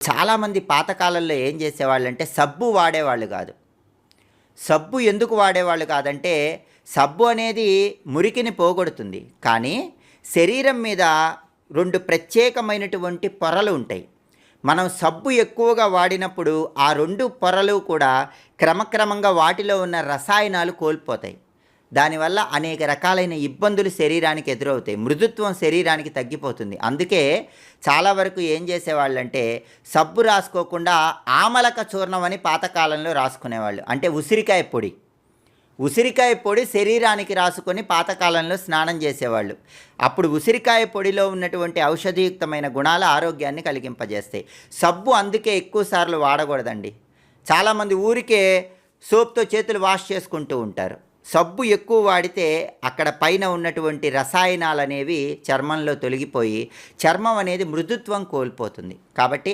చాలామంది పాతకాలంలో ఏం చేసేవాళ్ళంటే సబ్బు వాడేవాళ్ళు కాదు. సబ్బు ఎందుకు వాడేవాళ్ళు కాదంటే, సబ్బు అనేది మురికిని పోగొడుతుంది. కానీ శరీరం మీద 2 ప్రత్యేకమైనటువంటి పొరలు ఉంటాయి. మనం సబ్బు ఎక్కువగా వాడినప్పుడు ఆ 2 పొరలు కూడా క్రమక్రమంగా వాటిలో ఉన్న రసాయనాలు కోల్పోతాయి. దానివల్ల అనేక రకాలైన ఇబ్బందులు శరీరానికి ఎదురవుతాయి. మృదుత్వం శరీరానికి తగ్గిపోతుంది. అందుకే చాలా వరకు ఏం చేసేవాళ్ళంటే సబ్బు రాసుకోకుండా ఆమలక చూర్ణం అని పాతకాలంలో రాసుకునేవాళ్ళు. అంటే ఉసిరికాయ పొడి. ఉసిరికాయ పొడి శరీరానికి రాసుకొని పాతకాలంలో స్నానం చేసేవాళ్ళు. అప్పుడు ఉసిరికాయ పొడిలో ఉన్నటువంటి ఔషధీయుక్తమైన గుణాలు ఆరోగ్యాన్ని కలిగింపజేస్తాయి. సబ్బు అందుకే ఎక్కువ సార్లు వాడకూడదండి. చాలామంది ఊరికే సోప్తో చేతులు వాష్ చేసుకుంటూ ఉంటారు. సబ్బు ఎక్కువ వాడితే అక్కడ పైన ఉన్నటువంటి రసాయనాలు అనేవి చర్మంలో తొలగిపోయి చర్మం అనేది మృదుత్వం కోల్పోతుంది. కాబట్టి